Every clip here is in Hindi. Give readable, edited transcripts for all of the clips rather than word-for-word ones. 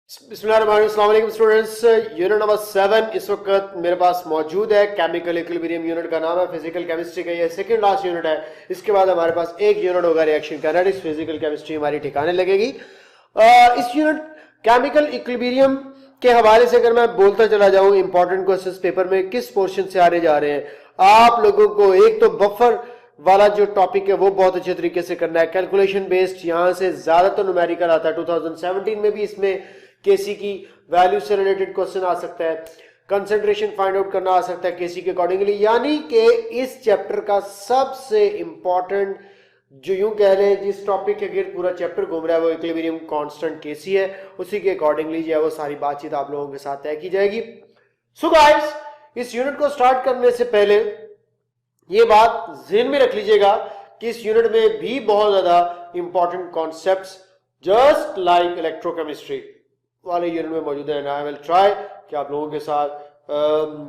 अस्सलाम स्टूडेंट्स, यूनिट नंबर 7 इस वक्त मेरे पास मौजूद है। केमिकल इक्विलिब्रियम यूनिट का नाम है, फिजिकल केमिस्ट्री का ये सेकंड लास्ट यूनिट है। इसके बाद हमारे पास एक यूनिट होगा रिएक्शन काइनेटिक्स। फिजिकल केमिस्ट्री हमारी ठिकाने लगेगी। इस यूनिट केमिकल इक्विलिब्रियम के हवाले से अगर मैं बोलता चला जाऊं, इंपॉर्टेंट क्वेश्चंस पेपर में किस पोर्शन से आ रहे जा रहे हैं आप लोगों को, एक तो बफर वाला जो टॉपिक है वो बहुत अच्छे तरीके से करना है। कैलकुलेशन बेस्ड यहां से ज्यादातर न्यूमेरिकल आता है। 2017 में भी इसमें केसी की वैल्यू से रिलेटेड क्वेश्चन आ सकता है, कंसंट्रेशन फाइंड आउट करना आ सकता है केसी के अकॉर्डिंगली। यानी कि इस चैप्टर का सबसे इंपॉर्टेंट जो यूं कह लें जिस टॉपिक के गिर्द पूरा चैप्टर घूम रहा है वो इक्विलिब्रियम कांस्टेंट केसी है। उसी के अकॉर्डिंगली जो है वो सारी बातचीत आप लोगों के साथ तय की जाएगी। सो गाइस, इस यूनिट को स्टार्ट करने से पहले ये बात ज़हन में रख लीजिएगा कि इस यूनिट में भी बहुत ज्यादा important concepts just like electrochemistry वाले यूनिट में मौजूद है। आई विल ट्राई कि आप लोगों के साथ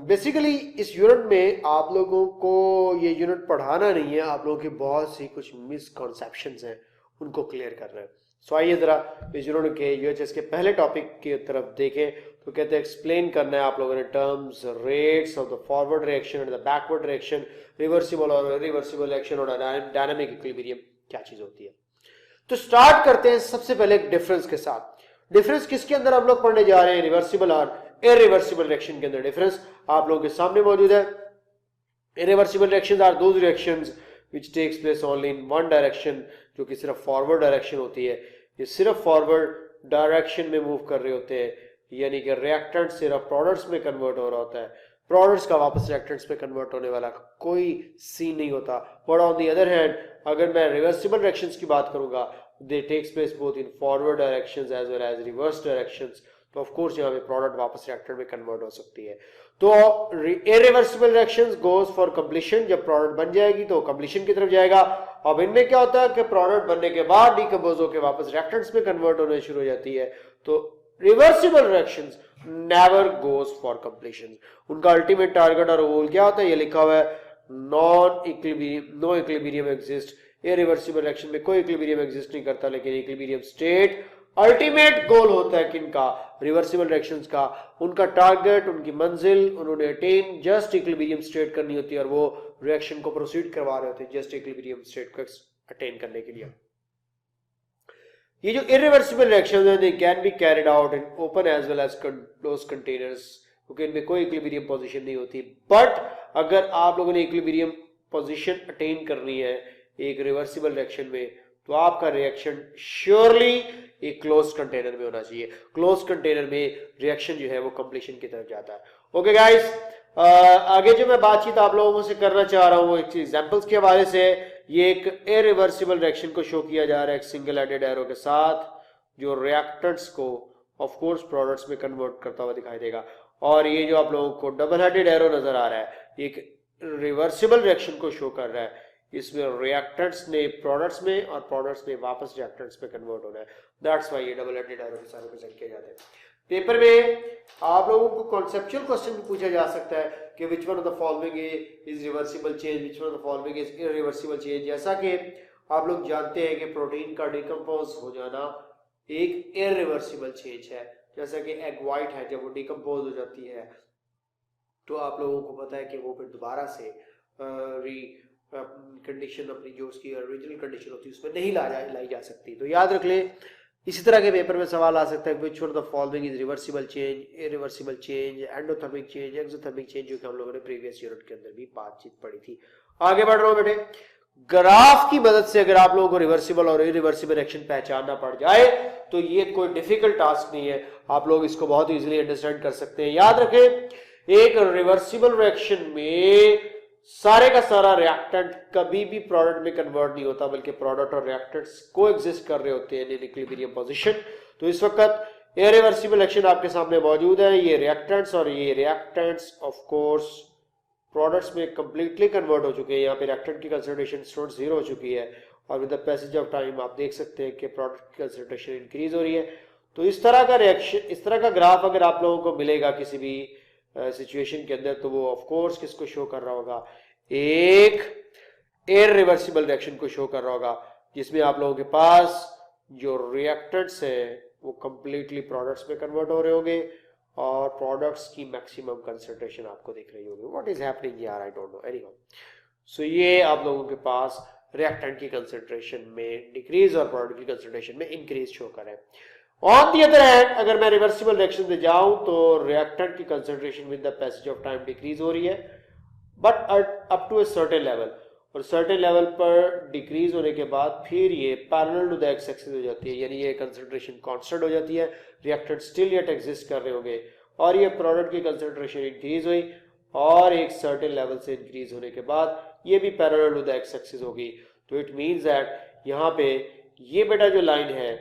बेसिकली इस यूनिट में आप लोगों को ये यूनिट पढ़ाना नहीं है, आप लोगों की बहुत सी कुछ मिसकॉन्सेप्शंस हैं उनको क्लियर करना है। सो आइए जरा इस यूनिट के यूएचएस के पहले टॉपिक की तरफ देखें। तो कहते हैं एक्सप्लेन करना है आप लोगों ने terms rates of the forward reaction and the backward reaction, reversible और इरिवर्सिबल रिएक्शन और डायनामिक इक्विलिब्रियम क्या चीज होती है। तो स्टार्ट करते हैं सबसे पहले एक डिफरेंस के साथ। डिफरेंस किसके अंदर हम लोग पढ़ने जा रहे हैं? रिवर्सिबल और इरिवर्सिबल रिएक्शन के अंदर डिफरेंस आप लोगों के सामने मौजूद है। Irreversible reactions are those reactions which takes place only in one direction, जो कि सिर्फ फॉरवर्ड डायरेक्शन होती है। ये सिर्फ फॉरवर्ड डायरेक्शन में मूव कर रहे होते हैं, यानी कि रिएक्टेंट सिर्फ प्रोडक्ट्स में कन्वर्ट हो रहा होता है, प्रोडक्ट्स का वापस रिएक्टेंट्स में कन्वर्ट होने वाला कोई सीन नहीं होता। But on the other hand अगर मैं रिवर्सिबल रिएक्शंस की बात करूंगा, they takes place both in forward directions as well as reverse directions. तो ऑफ कोर्स यहाँ पे प्रोडक्ट वापस रिएक्टेंट में कन्वर्ट हो सकती है। तो irreversible reactions goes for completion, जब प्रोडक्ट बन जाएगी तो कंप्लीशन की तरफ जाएगा। अब इनमें क्या होता है कि प्रोडक्ट बनने के बाद डिकम्पोज होकर वापस रिएक्टेंट्स में कन्वर्ट होने शुरू हो जाती है। तो reversible reactions never goes for completion. उनका अल्टीमेट टारगेट और गोल क्या होता है? ये लिखा हुआ है, no equilibrium exist. Irreversible reaction में कोई इक्विलिब्रियम एग्जिस्ट नहीं करता, लेकिन इक्विलिब्रियम स्टेट अल्टीमेट गोल होता है किनका? रिवर्सिबल रिएक्शंस का। उनका टारगेट, उनकी मंजिल उन्होंने अटेन जस्ट इक्विलिब्रियम स्टेट करनी होती है और वो रिएक्शन को प्रोसीड करवा रहे होते हैं जस्ट इक्विलिब्रियम स्टेट को अटेन करने के लिए। ये जो इरिवर्सिबल रिएक्शंस हैं, they can be carried out in open as well as close containers, क्योंकि इनमें कोई इक्विलिब्रियम पोजीशन नहीं होती। बट अगर आप लोगों ने इक्विलिब्रियम पोजीशन अटेन करनी है एक रिवर्सिबल रिएक्शन में, तो आपका रिएक्शन श्योरली एक क्लोज कंटेनर में होना चाहिए। क्लोज कंटेनर में रिएक्शन जो है वो कंप्लीशन की तरफ जाता है। ओके गाइस, आगे जो मैं बातचीत आप लोगों से करना चाह रहा हूं वो एक एग्जांपल्स के हवाले से। ये एक इरिवर्सिबल रिएक्शन को शो किया जा रहा है एक सिंगल हेडेड एरो के साथ, जो रिएक्टेंट्स को ऑफ कोर्स प्रोडक्ट्स में कन्वर्ट करता हुआ दिखाई देगा। और ये जो आप लोगों को डबल हेडेड एरो नजर आ रहा है, एक रिवर्सिबल रिएक्शन को शो कर रहा है। इसमें रिएक्टेंट्स ने प्रोडक्ट्स में और प्रोडक्ट्स ने वापस रिएक्टेंट्स में कन्वर्ट होना है। दैट्स व्हाई ये डबल हेडेड एरो के साथ रिप्रेजेंट किए जाते हैं। पेपर में आप लोगों को कॉन्सेप्चुअल क्वेश्चन भी पूछा जा सकता है कि which one of the following is reversible change, which one of the following is irreversible change. जैसा कि आप लोग जानते हैं कि प्रोटीन का डिकम्पोज हो जाना एक इरिवर्सिबल चेंज है। जैसा कि एग व्हाइट है, जब वो डिकम्पोज हो जाती है तो आप लोगों को पता है कि वो फिर दोबारा से कंडीशन अपनी जो उसकी ओरिजिनल कंडीशन होती है उसमें नहीं लाई जा सकती। तो याद रख ले, इसी तरह के पेपर में सवाल आ सकता है which one of the following is reversible change, irreversible change, endothermic change, exothermic change, जो कि हम लोगों ने प्रीवियस यूनिट के अंदर भी बातचीत पढ़ी थी। आगे बढ़ रहा हूं बेटे, ग्राफ की मदद से अगर आप लोगों को रिवर्सिबल और इरिवर्सिबल रिएक्शन पहचानना पड़ जाए तो ये कोई डिफिकल्ट टास्क नहीं है, आप लोग इसको बहुत इजीली अंडरस्टैंड कर सकते हैं। याद रखें, एक रिवर्सिबल रिएक्शन में सारे का सारा रिएक्टेंट कभी भी प्रोडक्ट में कन्वर्ट नहीं होता, बल्कि प्रोडक्ट और रिएक्टेंट्स को एग्जिस्ट कर रहे होते हैं इन इक्विलिब्रियम पोजीशन। तो इस वक्त इरिवर्सिबल रिएक्शन आपके सामने मौजूद है। ये रिएक्टेंट्स और ये रिएक्टेंट्स ऑफ कोर्स प्रोडक्ट्स में कंप्लीटली कन्वर्ट हो चुके हैं। यहाँ पे रिएक्टेंट की कंसंट्रेशन स्टोर 0 हो चुकी है और with the passage of time आप देख सकते हैं कि प्रोडक्ट की कंसंट्रेशन इंक्रीज हो रही है। तो इस तरह का रिएक्शन, इस तरह का ग्राफ अगर आप लोगों को मिलेगा किसी भी सिचुएशन के अंदर, तो वो ऑफ कोर्स किसको शो कर रहा होगा? एक इरिवर्सिबल रिएक्शन को शो कर रहा होगा, जिसमें आप लोगों के पास जो रिएक्टेंट्स है वो कंप्लीटली प्रोडक्ट्स में कन्वर्ट हो रहे होंगे और प्रोडक्ट्स की मैक्सिमम कंसंट्रेशन आपको दिख रही होगी. व्हाट इज हैपनिंग यार, आई डोंट नो. एनीहाउ, सो ये आप लोगों के पास रिएक्टेंट की कंसंट्रेशन में डिक्रीज और प्रोडक्ट की कंसंट्रेशन में इंक्रीज शो कर है. ऑन दी अदर हैंड अगर मैं रिवर्सिबल रिएक्शन में जाऊं तो रिएक्टेंट की concentration with the passage of time decrease हो रही है, but up to a certain level, और सर्टेन लेवल पर डिक्रीज होने के बाद फिर ये parallel to the X axis हो जाती है, यानी ये कंसंट्रेशन कांस्टेंट हो जाती है. रिएक्टेंट स्टिल येट एग्जिस्ट कर रहे होंगे और ये प्रोडक्ट की कंसंट्रेशन इंक्रीज हुई और एक सर्टेन लेवल से इंक्रीज होने के बाद ये भी parallel to the X axis होगी. तो इट मींस दैट यहाँ पे ये बेटा जो लाइन है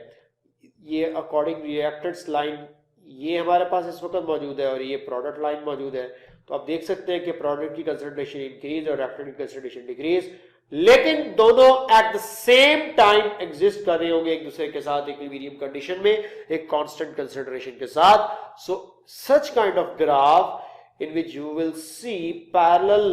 ये अकॉर्डिंग रिएक्टेंट्स लाइन ये हमारे पास इस वक्त मौजूद है और ये प्रोडक्ट लाइन मौजूद है. तो आप देख सकते हैं कि प्रोडक्ट की कंसंट्रेशन इंक्रीज और रिएक्टेंट की कंसंट्रेशन डिक्रीज, लेकिन दोनों eight the same time exist कर रहे होंगे एक दूसरे के साथ इक्विलिब्रियम कंडीशन में एक कांस्टेंट कंसंट्रेशन के साथ. So such kind of graph in which you will see parallel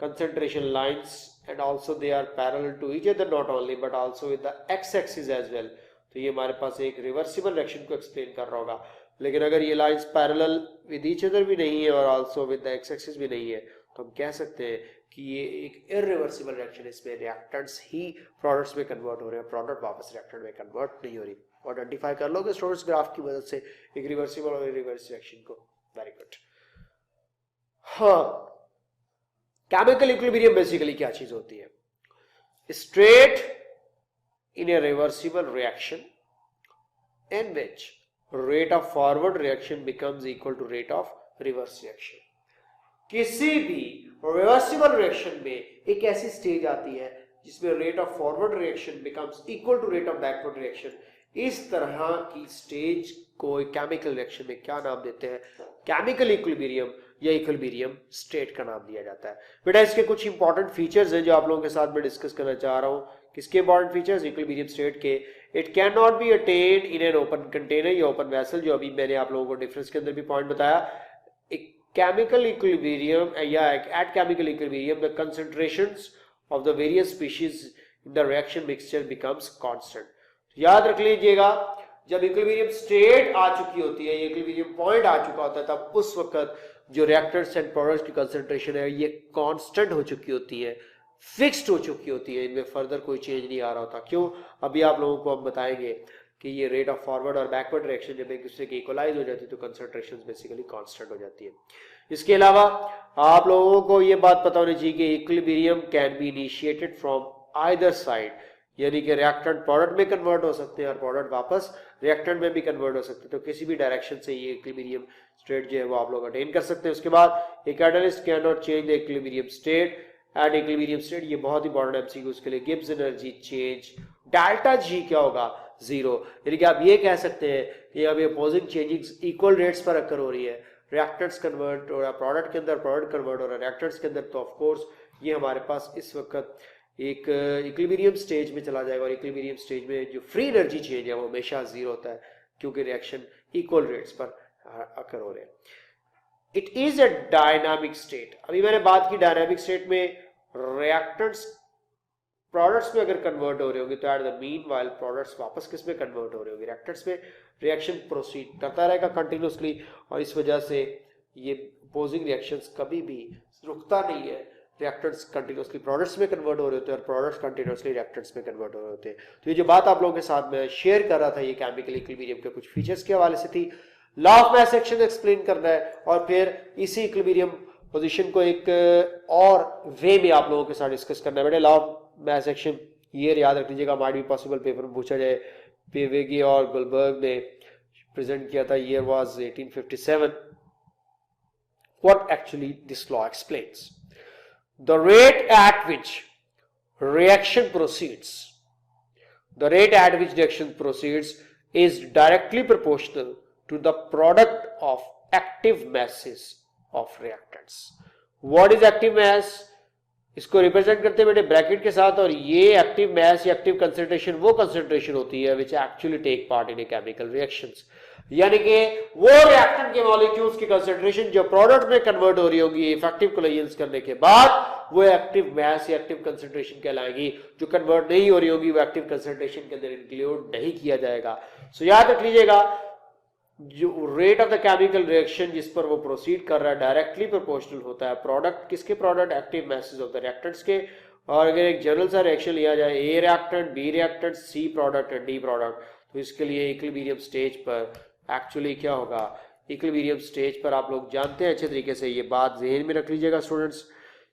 concentration lines and also they are parallel to each other, not only but also with the x-axis as well. तो ये हमारे पास एक रिवर्सिबल रिएक्शन को एक्सप्लेन कर रहा होगा. लेकिन अगर ये lines parallel with each other भी नहीं है और आल्सो विद द x-axis भी नहीं है तो हम कह सकते हैं कि ये एक इरिवर्सिबल रिएक्शन है. इसमें रिएक्टेंट्स ही प्रोडक्ट्स में कन्वर्ट हो रहे हैं, प्रोडक्ट वापस रिएक्टेंट में कन्वर्ट नहीं हो रही. आइडेंटिफाई कर लोगे स्टूडेंट्स ग्राफ की मदद से एक रिवर्सिबल और इरिवर्स रिएक्शन को. Very good. हाँ, केमिकल इक्विलिब्रियम बेसिकली क्या चीज होती है? State in a reversible reaction in which rate of forward reaction becomes equal to rate of reverse reaction. किसी भी रिवर्सिबल रिएक्शन में एक ऐसी स्टेज आती है जिसमें rate of forward reaction becomes equal to rate of backward reaction. इस तरह की स्टेज को केमिकल रिएक्शन में क्या नाम देते हैं? केमिकल इक्विलिब्रियम या इक्विलिब्रियम स्टेट का नाम दिया जाता है. बेटा इसके कुछ इंपॉर्टेंट फीचर्स हैं जो आप लोगों के साथ में डिस्कस करना चाह रहा हूं. किसके इंपॉर्टेंट फीचर्स? इक्विलिब्रियम स्टेट के. It can not be attend in an open container या ओपन वेसल, जो अभी मैंने आप लोगों को डिफरेंस के अंदर भी पॉइंट बताया. एक केमिकल इक्विलिब्रियम या at chemical equilibrium the concentrations of the various species in the reaction mixture becomes constant. याद रख लीजिएगा, जब इक्विलिब्रियम स्टेट आ चुकी होती है, इक्विलिब्रियम पॉइंट आ चुका होता है, तब उस वक्त जो रिएक्टेंट्स एंड प्रोडक्ट्स की कंसंट्रेशन है ये कांस्टेंट हो चुकी होती है, फिक्स्ड हो चुकी होती है, इनमें फर्दर कोई चेंज नहीं आ रहा होता. क्यों? अभी आप लोगों को हम बताएंगे कि ये रेट ऑफ फॉरवर्ड और बैकवर्ड रिएक्शन जब एक दूसरे की इक्वलाइज हो जाती है तो कंसंट्रेशन बेसिकली कांस्टेंट हो जाती है. इसके अलावा आप लोगों को ये बात पता होनी चाहिए कि equilibrium can be initiated from either side, यानी कि रिएक्टेंट प्रोडक्ट में कन्वर्ट हो सकते हैं और प्रोडक्ट वापस रिएक्टेंट में भी कन्वर्ट हो सकते हैं. तो किसी भी डायरेक्शन से ये इक्विलिब्रियम स्टेट जो है वो आप लोग अटेन कर सकते हैं. उसके बाद a catalyst can not change the equilibrium state and equilibrium state, ये बहुत इंपॉर्टेंट एमसीक्यू उसके लिए. Gibbs energy change delta G क्या होगा? जीरो. यानी कि आप ये कह सकते हैं कि अब अपोजिंग चेंजिंग्स इक्वल रेट्स पर अकर हो रही है. रिएक्टेंट्स कन्वर्ट हो रहा है प्रोडक्ट के अंदर, प्रोडक्ट कन्वर्ट हो रहा है रिएक्टेंट्स के अंदर. तो ऑफ कोर्स ये हमारे पास इस वक्त एक इक्विलिब्रियम स्टेज में चला जाएगा और इक्विलिब्रियम स्टेज में जो फ्री एनर्जी चेंज है वो हमेशा जीरो होता है क्योंकि रिएक्शन इक्वल रेट्स पर अकर हो रहे हैं. It is a dynamic state. अभी मैंने बात की डायनामिक स्टेट में रिएक्टेंट्स प्रोडक्ट्स में अगर कन्वर्ट हो रहे होंगे तो at the mean while products वापस किस में कन्वर्ट हो रहे होंगे? रिएक्टेंट्स में. रिएक्शन प्रोसीड करता रहेगा कंटिन्यूसली और इस वजह से ये अपोजिंग रिएक्शंस कभी भी रुकता नहीं है. रिएक्टेंट्स कंटिन्यूसली प्रोडक्ट्स में कन्वर्ट हो रहे होते हैं और प्रोडक्ट्स कंटिन्यूसली रिएक्टेंट्स में कन्वर्ट हो रहे होते हैं. तो ये जो बात आप लोगों के साथ में शेयर कर रहा था ये केमिकल इक्विलिब्रियम के कुछ फीचर्स के हवाले से थी. Law of mass action explain करना है और फिर इसी इक्विलिब्रियम पोजीशन को एक और वे में आप लोगों के साथ डिस्कस करना है. बेटे लॉ ऑफ मास एक्शन ये याद रख लीजिएगा, माइट बी पॉसिबल पेपर में पूछा जाए. पेवेगी और गुलबर्ग ने प्रेजेंट किया था. Year was 1857. What actually this law explains? The rate at which reaction proceeds is directly proportional to the product of active masses of reactants. What is active mass? इसको रिप्रेजेंट करते हैं बेटे ब्रैकेट के साथ, और ये एक्टिव मास या एक्टिव कंसंट्रेशन वो कंसंट्रेशन होती है which actually take part in a chemical reactions. यानी कि वो रिएक्टेंट के मॉलिक्यूल्स की कंसेंट्रेशन जो प्रोडक्ट में कन्वर्ट हो रही होगी इफेक्टिव कोलिजन्स करने के बाद, वो एक्टिव मास या एक्टिव कंसेंट्रेशन कहलाएगी। जो कन्वर्ट नहीं हो रही होगी वो एक्टिव कंसेंट्रेशन के अंदर इंक्लूड नहीं किया जाएगा। सो याद रख लीजिएगा, जो rate of the chemical reaction जिस पर वो प्रोसीड कर रहा है डायरेक्टली प्रोपोर्शनल होता है प्रोडक्ट किसके, product active masses of the reactants के। और अगर एक जनरल सा रिएक्शन लिया जाए, A reactant, B reactant, C product and D product, तो इसके लिए इक्विलिब्रियम स्टेज पर एक्चुअली क्या होगा, इक्विलिब्रियम स्टेज पर आप लोग जानते हैं अच्छे तरीके से, ये बात ज़हन में रख लीजिएगा स्टूडेंट्स,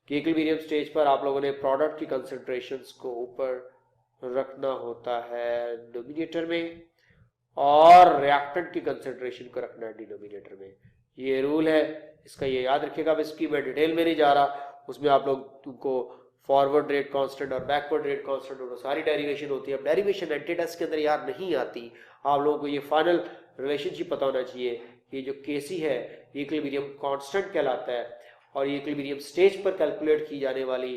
कि इक्विलिब्रियम स्टेज पर आप लोगों ने प्रोडक्ट की कंसंट्रेशंस को ऊपर रखना होता है डिनोमिनेटर में और रिएक्टेंट की कंसंट्रेशन को रखना है डिनोमिनेटर में। ये रूल है, इसका ये याद रखिएगा। अब इसकी मैं डिटेल में नहीं जा रहा, उसमें आप लोग तुमको फॉरवर्ड रेट कांस्टेंट और बैकवर्ड रेट कांस्टेंट और सारी डेरिवेशन होती है। अब डेरिवेशन एंटीटेस्ट के अंदर यार नहीं आती, आप लोगों को ये फाइनल रिलेशनशिप पता होना चाहिए। ये जो केसी है ये इक्विलिब्रियम कांस्टेंट कहलाता है और ये इक्विलिब्रियम स्टेज पर कैलकुलेट की जाने वाली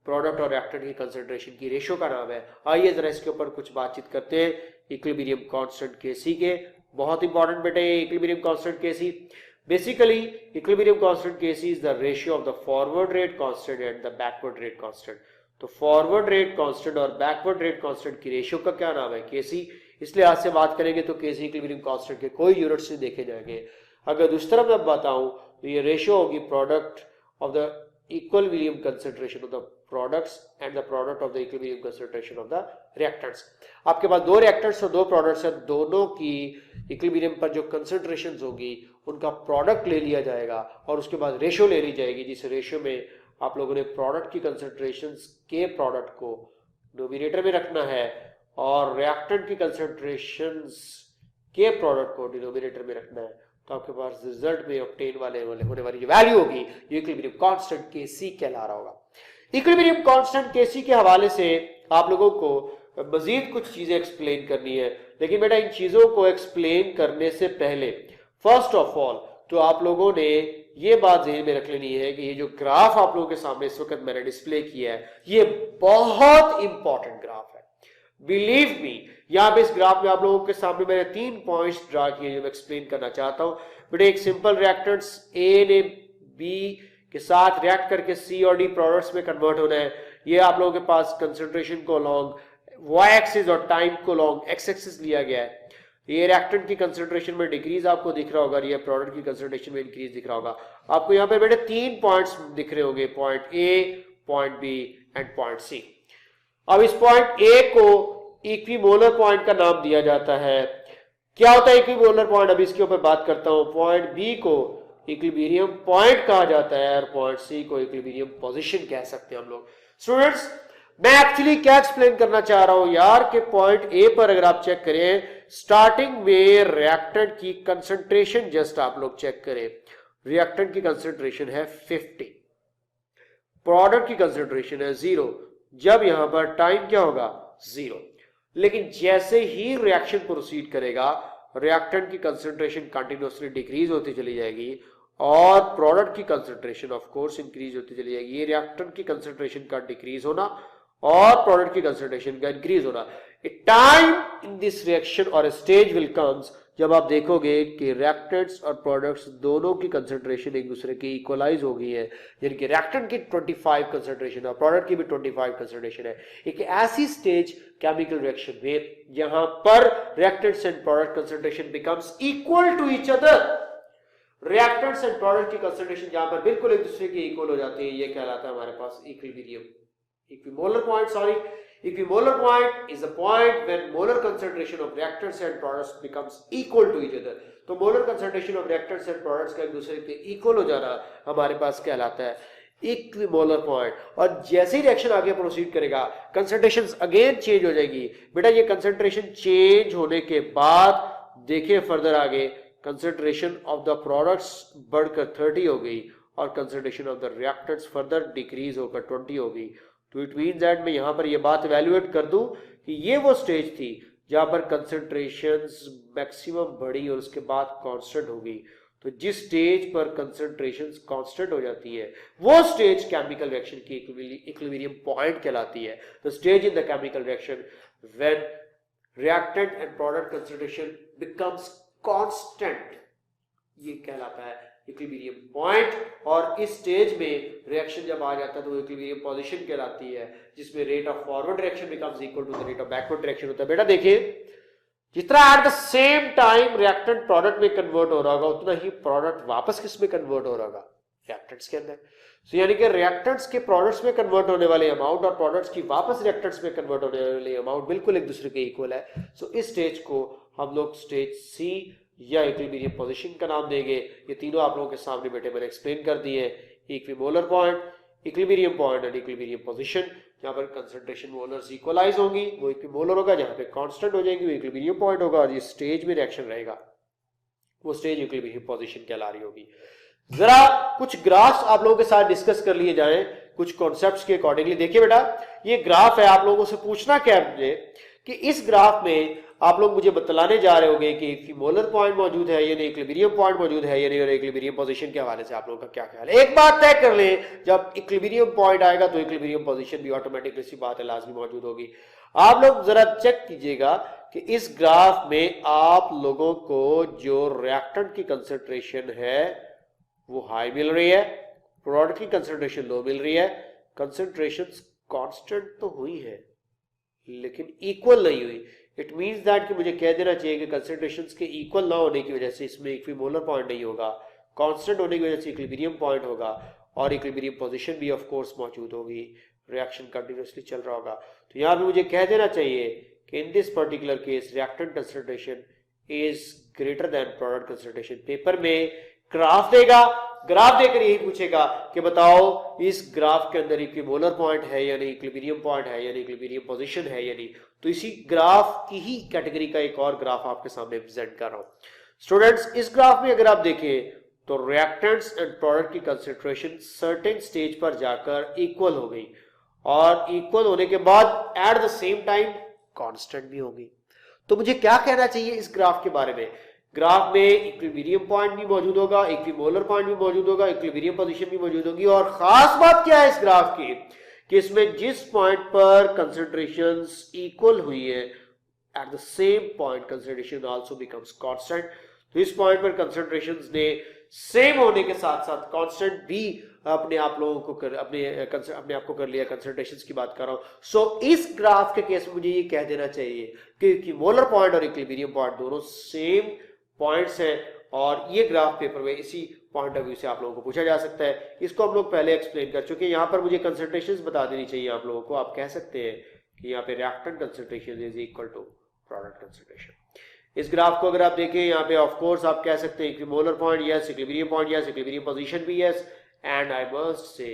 प्रोडक्ट और रिएक्टेंट की कंसंट्रेशन की रेशो का नाम है। आइए जरा इसके ऊपर कुछ बातचीत करते हैं इक्विलिब्रियम कांस्टेंट केसी के। बहुत इंपॉर्टेंट बेटे equilibrium constant K C. Basically equilibrium constant K C is the ratio of the forward rate constant and the backward rate constant. तो फॉरवर्ड रेट कांस्टेंट और बैकवर्ड रेट कांस्टेंट की रेशियो का क्या नाम है, केसी। इसलिए आज से बात करेंगे तो केसी इक्विलिब्रियम कांस्टेंट के कोई यूनिट्स नहीं देखे जाएंगे। अगर दूसरी तरफ मैं बताऊं तो ये रेशियो होगी product of the equilibrium concentration of the products and the product of the equilibrium concentration of the reactants. आपके पास दो रिएक्टेंट्स और दो प्रोडक्ट्स हैं, दोनों की इक्विलिब्रियम पर जो कंसंट्रेशन होगी उनका प्रोडक्ट ले लिया जाएगा और उसके बाद रेशियो ले ली जाएगी, जिस रेशियो में आप लोगों ने प्रोडक्ट की कंसंट्रेशंस के प्रोडक्ट को डिनोमिनेटर में रखना है और रिएक्टेंट की कंसंट्रेशंस के प्रोडक्ट को डिनोमिनेटर में रखना है। तो आपके पास रिजल्ट में ऑब्टेन होने वाली जो वैल्यू होगी ये इक्विलिब्रियम कांस्टेंट केसी कहला रहा होगा। इक्विलिब्रियम कांस्टेंट केसी के हवाले से आप लोगों को मजीद कुछ चीजें एक्सप्लेन करनी है, लेकिन बेटा इन चीजों को एक्सप्लेन करने से पहले फर्स्ट ऑफ ऑल तो आप लोगों ने ये बात ज़हन में रख लेनी है कि ये जो ग्राफ आप लोगों के सामने इस वक्त मैंने डिस्प्ले किया है ये बहुत इंपॉर्टेंट ग्राफ है। बिलीव मी, यहाँ पे इस ग्राफ में आप लोगों के सामने मैंने 3 पॉइंट्स ड्रा किए जो मैं एक्सप्लेन करना चाहता हूं। बट एक सिंपल रिएक्टेंट्स ए ने बी के साथ रिएक्ट करके सी और डी प्रोडक्ट्स में कन्वर्ट होना है। ये आप लोगों के पास कंसंट्रेशन को लॉन्ग वाई एक्सिस और टाइम को लॉन्ग एक्स एक्सिस लिया गया है। ये रिएक्टेंट की कंसंट्रेशन में डिक्रीज आपको दिख रहा होगा, ये प्रोडक्ट की कंसंट्रेशन में इंक्रीज दिख रहा होगा। आपको यहाँ पे बेटे 3 पॉइंट्स दिख रहे होंगे, point A, point B and point C. अब इस पॉइंट ए को इक्विमोलर पॉइंट का नाम दिया जाता है। क्या होता है इक्विमोलर पॉइंट, अभी इसके ऊपर बात करता हूं। पॉइंट बी को इक्विलिब्रियम पॉइंट कहा जाता है और पॉइंट सी को इक्विलिब्रियम पोजीशन कह सकते हैं हम लोग। स्टूडेंट्स मैं एक्चुअली क्या एक्सप्लेन करना चाह रहा हूं यार कि पॉइंट ए पर अगर आप चेक करें स्टार्टिंग में रिएक्टेंट की कंसंट्रेशन जस्ट आप लोग चेक करें, रिएक्टेंट की कंसंट्रेशन है 50, प्रोडक्ट की कंसंट्रेशन है 0। जब यहां पर टाइम क्या होगा 0, लेकिन जैसे ही रिएक्शन प्रोसीड करेगा रिएक्टेंट की कंसंट्रेशन कंटिन्यूअसली डिक्रीज होती चली जाएगी और प्रोडक्ट की कंसंट्रेशन ऑफ कोर्स इंक्रीज होती चली जाएगी। ये रिएक्टेंट की कंसंट्रेशन का डिक्रीज होना और प्रोडक्ट की कंसंट्रेशन का इंक्रीज होना। ए टाइम इन दिस रिएक्शन और स्टेज विल कम्स जब आप देखोगे कि रिएक्टेंट्स और प्रोडक्ट्स दोनों की कंसंट्रेशन एक दूसरे की इक्वलाइज हो गई है, यानी कि रिएक्टेंट की 25 कंसंट्रेशन है, प्रोडक्ट की भी 25 कंसंट्रेशन है। एक ऐसी स्टेज केमिकल रिएक्शन में यहां पर reactants and product concentration becomes equal to each other. Reactants and product की कंसंट्रेशन जहां पर बिल्कुल एक दूसरे की इक्वल हो जाती है, ये कहलाता है हमारे पास equilibrium. Equimolar point, sorry. Equimolar point is a point when molar concentration of reactants and products becomes equal to each other. तो molar concentration of reactants and products का एक दूसरे के इक्वल हो जाना हमारे पास कहलाता है इक्विमोलर पॉइंट। और जैसे ही रिएक्शन आगे प्रोसीड करेगा कंसंट्रेशन अगेन चेंज हो जाएगी। बेटा ये कंसंट्रेशन चेंज होने के बाद देखिए फर्दर आगे कंसंट्रेशन ऑफ द प्रोडक्ट्स बढ़कर 30 हो गई और concentration of the reactants further decrease होकर 20 हो गई। तो इट मीन्स दैट मैं यहां पर ये बात इवैल्यूएट कर दूं कि ये वो स्टेज थी जहां पर कंसंट्रेशंस मैक्सिमम बढ़ी और उसके बाद कांस्टेंट हो गई। तो जिस स्टेज पर कंसंट्रेशंस कांस्टेंट हो जाती है वो स्टेज केमिकल रिएक्शन की इक्विलिब्रियम पॉइंट कहलाती है। The stage in the chemical reaction when reactant and product concentration becomes constant, ये कहलाता है इक्विलिब्रियम पॉइंट। और इस स्टेज में रिएक्शन जब आ जाता है तो वो इक्विलिब्रियम पोजीशन कहलाती है, जिसमें rate of forward reaction becomes equal to the rate of backward reaction होता है। बेटा देखिए, जितना at the same time reactant product में कन्वर्ट हो रहा होगा, उतना ही प्रोडक्ट वापस किस में कन्वर्ट हो रहा होगा, रिएक्टेंट्स के अंदर। So, यानी कि रिएक्टेंट्स के प्रोडक्ट्स में कन्वर्ट होने वाले अमाउंट और प्रोडक्ट्स की वापस रिएक्टेंट्स में कन्वर्ट होने वाले अमाउंट बिल्कुल एक दूसरे के इक्वल है। सो इस स्टेज को हम लोग स्टेज सी या इक्विलिब्रियम पोजीशन का नाम देंगे। ये तीनों आप लोगों के सामने बेटे मैंने एक्सप्लेन कर दिए, equimolar point, equilibrium point and equilibrium position. जहां पर कंसंट्रेशन मोलर्स इक्वलाइज होंगी वो इक्विमोलर होगा, जहां पे कांस्टेंट हो जाएंगी वो इक्विलिब्रियम पॉइंट होगा, और ये स्टेज में रिएक्शन रहेगा वो स्टेज इक्विलिब्रियम पोजीशन कहला रही होगी। जरा कुछ ग्राफ्स आप लोगों के साथ डिस्कस कर लिए जाएं कुछ कॉन्सेप्ट्स के अकॉर्डिंगली। देखिए बेटा, ये ग्राफ है, आप लोगों से पूछना क्या है मुझे कि इस ग्राफ में आप लोग मुझे बतलाने जा रहे होंगे कि इक्विमोलर पॉइंट मौजूद है या नहीं, इक्विलिब्रियम पॉइंट मौजूद है या नहीं, और इक्विलिब्रियम पोजीशन के हवाले से आप लोगों का क्या ख्याल है। एक बात तय कर लें, जब इक्विलिब्रियम पॉइंट आएगा तो इक्विलिब्रियम पोजीशन भी ऑटोमेटिकली, सी बात है, लाजमी मौजूद होगी। आप लोग जरा चेक कीजिएगा कि इस ग्राफ में आप लोगों को जो रिएक्टेंट की कंसंट्रेशन है वो हाई मिल रही है, प्रोडक्ट की कंसंट्रेशन लो मिल रही है। कंसंट्रेशन कांस्टेंट तो हुई है लेकिन इक्वल नहीं हुई। इट मींस दैट कि मुझे कह देना चाहिए कि कंसंट्रेशंस के इक्वल ना होने की वजह से इसमें इक्विमोलर पॉइंट नहीं होगा, कांस्टेंट होने की वजह से इक्विलिब्रियम पॉइंट होगा, और इक्विलिब्रियम पोजीशन भी ऑफ कोर्स मौजूद होगी, रिएक्शन कंटिन्यूअसली चल रहा होगा। तो यहां पे मुझे कह देना चाहिए कि in this particular case reactant concentration is greater than product concentration. Paper में ग्राफ देगा, ग्राफ देकर यही पूछेगा कि बताओ इस ग्राफ के अंदर इक्विमोलर पॉइंट है या नहीं, इक्विलिब्रियम पॉइंट है या नहीं, इक्विलिब्रियम पोजीशन है या नहीं। तो इसी ग्राफ की ही कैटेगरी का एक और ग्राफ आपके सामने प्रेजेंट कर रहा हूं। स्टूडेंट्स, इस ग्राफ में अगर आप देखें तो रिएक्टेंट्स एंड प्रोडक्ट की कंसंट्रेशन सर्टेन स्टेज पर जाकर इक्वल हो गई, और इक्वल होने के बाद eight the same time constant भी होगी। तो मुझे क्या कहना चाहिए इस ग्राफ के बारे में, ग्राफ में इक्विलिब्रियम पॉइंट भी मौजूद होगा, इक्विमोलर पॉइंट भी मौजूद होगा, इक्विलिब्रियम पोजीशन भी मौजूद होगी। और खास बात क्या है इस ग्राफ की कि इसमें जिस पॉइंट पर कंसंट्रेशंस इक्वल हुई है eight the same point concentration also becomes constant. तो इस पॉइंट पर कंसंट्रेशंस ने सेम होने के साथ साथ कांस्टेंट भी अपने आप लोगों को अपने आप को कर लिया, कंसंट्रेशंस की बात कर रहा हूं। सो इस ग्राफ के केस में मुझे ये कह देना चाहिए कि इक्विमोलर पॉइंट और इक्विलिब्रियम पॉइंट दोनों सेम पॉइंट्स हैं, और ये ग्राफ पेपर में इसी पॉइंट ऑफ व्यू से आप लोगों को पूछा जा सकता है। इसको हम लोग पहले एक्सप्लेन कर चुके हैं। यहाँ पर मुझे कंसंट्रेशंस बता देनी चाहिए आप लोगों को। आप कह सकते हैं कि यहाँ पे reactant concentration is equal to product concentration. इस ग्राफ को अगर आप देखें यहाँ पे ऑफ कोर्स आप कह सकते हैं equimolar point yes, equilibrium point yes, equilibrium position भी yes, and I must say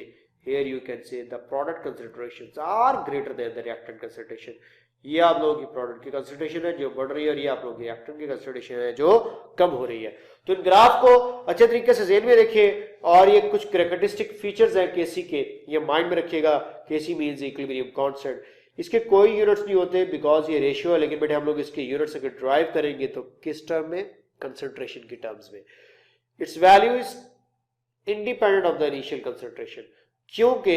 here you can say the product concentrations are greater than the reactant concentration. ये आप लोगों की प्रोडक्ट की कंसंट्रेशन है जो बढ़ रही है, और ये आप लोगों की रिएक्टेंट की कंसंट्रेशन है जो कम हो रही है। तो इन ग्राफ को अच्छे तरीके से ज़हन में रखिए, और ये कुछ कैरेक्टरिस्टिक फीचर्स हैं केसी के, ये माइंड में रखिएगा। केसी मींस इक्विलिब्रियम कांस्टेंट। इसके कोई यूनिट्स नहीं होते बिकॉज ये रेशियो है, लेकिन बेटे हम लोग इसके यूनिट्स अगर ड्राइव करेंगे तो किस टर्म में, कंसंट्रेशन की टर्म्स में। It's value is independent of the initial concentration, क्योंकि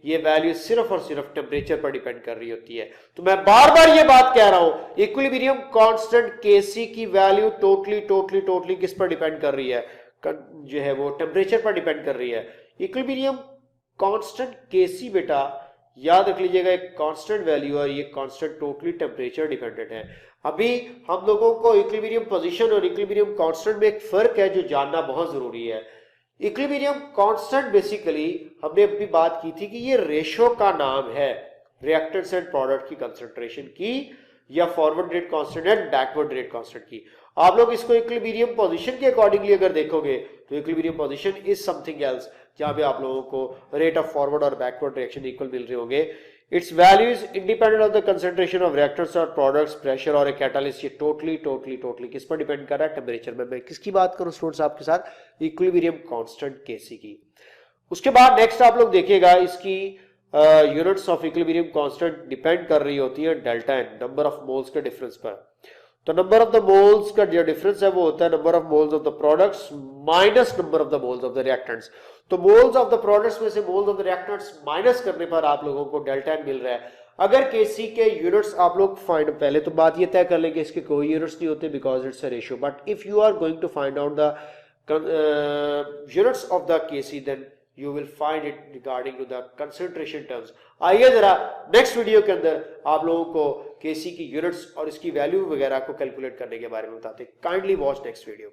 ये वैल्यू सिर्फ और सिर्फ टेम्परेचर पर डिपेंड कर रही होती है। तो मैं बार बार ये बात कह रहा हूं, इक्विलिब्रियम कांस्टेंट केसी की वैल्यू टोटली किस पर डिपेंड कर रही है, जो है वो टेम्परेचर पर डिपेंड कर रही है। इक्विलिब्रियम कांस्टेंट केसी बेटा याद रख लीजिएगा एक कांस्टेंट वैल्यू, और ये कांस्टेंट टोटली टेम्परेचर डिपेंडेंट है। अभी हम लोगों को इक्विलिब्रियम पोजीशन और इक्विलिब्रियम कांस्टेंट में एक फर्क है जो जानना बहुत जरूरी है। इक्विलिब्रियम कांस्टेंट बेसिकली हमने अभी बात की थी कि ये रेशो का नाम है रिएक्टेंट्स एंड प्रोडक्ट की कंसंट्रेशन की, या forward rate constant and backward rate constant की। आप लोग इसको इक्विलिब्रियम पोजीशन के अकॉर्डिंगली अगर देखोगे तो equilibrium position is something else, जहां पे आप लोगों को रेट ऑफ फॉरवर्ड और बैकवर्ड रिएक्शन इक्वल मिल रहे होंगे। It's value is independent of the concentration of reactants और प्रोडक्ट्स, प्रेशर और कैटालिस्ट। ये टोटली किस पर डिपेंड कर रहा है, टेम्परेचर में। मैं किसकी बात करूं स्टूडेंट्स आपके साथ, इक्विलिब्रियम कांस्टेंट केसी की। उसके बाद नेक्स्ट आप लोग देखिएगा इसकी units of equilibrium constant depend कर रही होती है delta N, number of moles के डिफरेंस पर। तो नंबर ऑफ द मोल्स का जो डिफरेंस है वो होता है number of moles of the products minus number of the moles of the reactants. तो मोल्स ऑफ द प्रोडक्ट्स में से moles of the reactants minus करने पर आप लोगों को डेल्टा एन मिल रहा है। अगर केसी के यूनिट्स आप लोग फाइंड, पहले तो बात ये तय कर लेंगे इसके कोई यूनिट्स नहीं होते because it's a ratio, but if you are going to find out the units of the K C then you will find it regarding to the concentration terms. आइए जरा नेक्स्ट वीडियो के अंदर आप लोगों को केसी की यूनिट्स और इसकी वैल्यू वगैरह को कैलकुलेट करने के बारे में बताते हैं। Kindly watch next video.